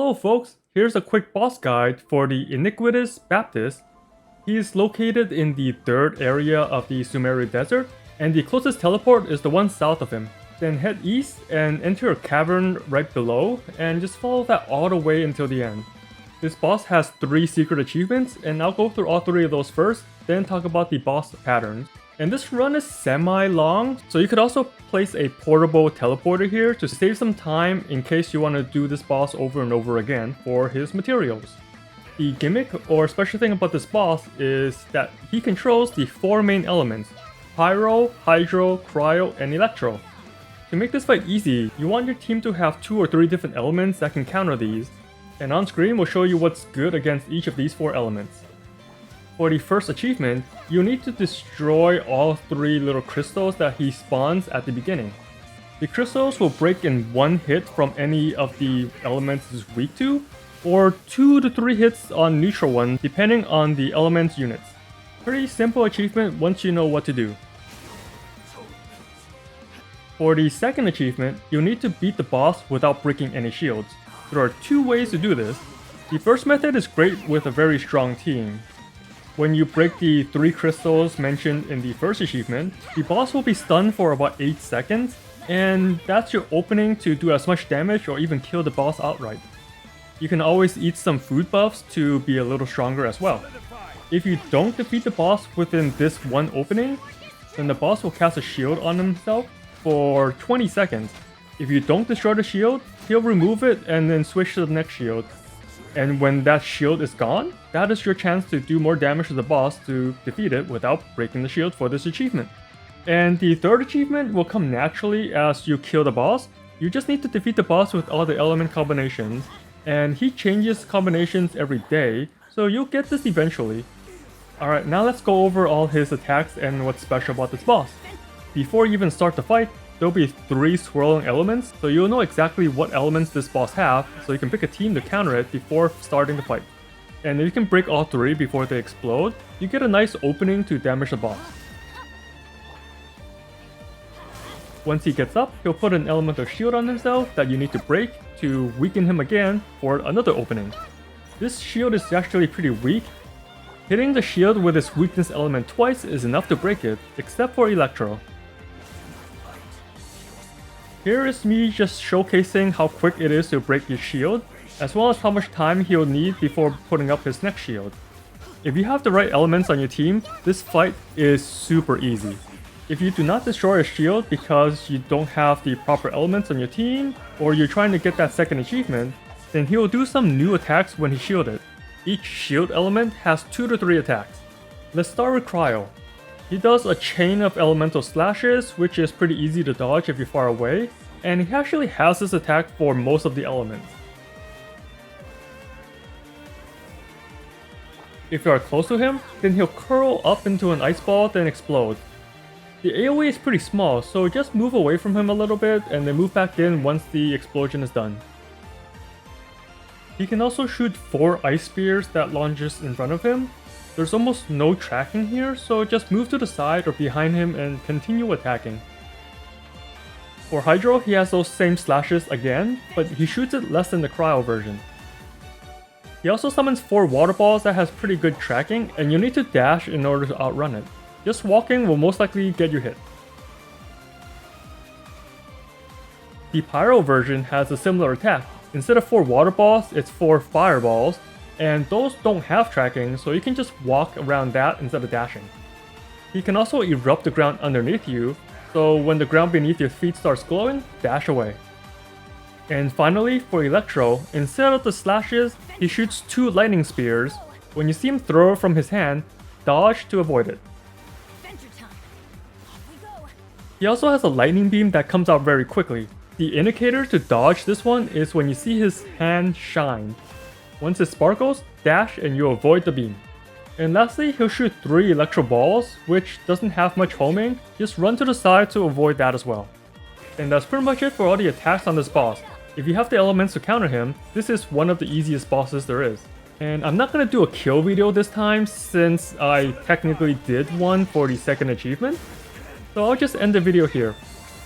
Hello folks, here's a quick boss guide for the Iniquitous Baptist. He is located in the third area of the Sumeri Desert, and the closest teleport is the one south of him. Then head east and enter a cavern right below, and just follow that all the way until the end. This boss has 3 secret achievements, and I'll go through all 3 of those first, then talk about the boss patterns. And this run is semi-long, so you could also place a portable teleporter here to save some time in case you want to do this boss over and over again for his materials. The gimmick or special thing about this boss is that he controls the 4 main elements: Pyro, Hydro, Cryo, and Electro. To make this fight easy, you want your team to have 2 or 3 different elements that can counter these, and on screen we'll show you what's good against each of these 4 elements. For the first achievement, you need to destroy all 3 little crystals that he spawns at the beginning. The crystals will break in 1 hit from any of the elements it's weak to, or 2 to 3 hits on neutral ones depending on the element's units. Pretty simple achievement once you know what to do. For the second achievement, you'll need to beat the boss without breaking any shields. There are 2 ways to do this. The first method is great with a very strong team. When you break the 3 crystals mentioned in the first achievement, the boss will be stunned for about 8 seconds, and that's your opening to do as much damage or even kill the boss outright. You can always eat some food buffs to be a little stronger as well. If you don't defeat the boss within this one opening, then the boss will cast a shield on himself for 20 seconds. If you don't destroy the shield, he'll remove it and then switch to the next shield. And when that shield is gone, that is your chance to do more damage to the boss to defeat it without breaking the shield for this achievement. And the third achievement will come naturally as you kill the boss. You just need to defeat the boss with all the element combinations, and he changes combinations every day, so you'll get this eventually. Alright, now let's go over all his attacks and what's special about this boss. Before you even start the fight, there'll be 3 swirling elements, so you'll know exactly what elements this boss have, so you can pick a team to counter it before starting the fight. And if you can break all 3 before they explode, you get a nice opening to damage the boss. Once he gets up, he'll put an elemental shield on himself that you need to break to weaken him again for another opening. This shield is actually pretty weak. Hitting the shield with its weakness element twice is enough to break it, except for Electro. Here is me just showcasing how quick it is to break his shield, as well as how much time he'll need before putting up his next shield. If you have the right elements on your team, this fight is super easy. If you do not destroy a shield because you don't have the proper elements on your team, or you're trying to get that second achievement, then he will do some new attacks when he's shielded. Each shield element has 2 to 3 attacks. Let's start with Cryo. He does a chain of elemental slashes, which is pretty easy to dodge if you're far away, and he actually has this attack for most of the elements. If you are close to him, then he'll curl up into an ice ball then explode. The AoE is pretty small, so just move away from him a little bit and then move back in once the explosion is done. He can also shoot 4 ice spears that launches in front of him. There's almost no tracking here, so just move to the side or behind him and continue attacking. For Hydro, he has those same slashes again, but he shoots it less than the Cryo version. He also summons 4 water balls that has pretty good tracking, and you need to dash in order to outrun it. Just walking will most likely get you hit. The Pyro version has a similar attack. Instead of 4 water balls, it's 4 fireballs, and those don't have tracking, so you can just walk around that instead of dashing. He can also erupt the ground underneath you, so when the ground beneath your feet starts glowing, dash away. And finally, for Electro, instead of the slashes, he shoots 2 lightning spears. When you see him throw it from his hand, dodge to avoid it. He also has a lightning beam that comes out very quickly. The indicator to dodge this one is when you see his hand shine. Once it sparkles, dash and you'll avoid the beam. And lastly, he'll shoot 3 electro balls, which doesn't have much homing, just run to the side to avoid that as well. And that's pretty much it for all the attacks on this boss. If you have the elements to counter him, this is one of the easiest bosses there is. And I'm not gonna do a kill video this time since I technically did one for the second achievement. So I'll just end the video here.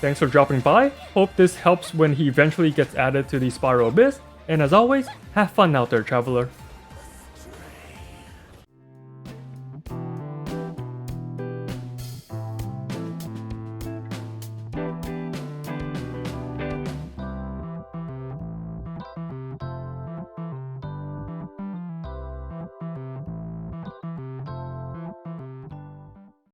Thanks for dropping by, hope this helps when he eventually gets added to the Spiral Abyss, And as always, have fun out there, traveler.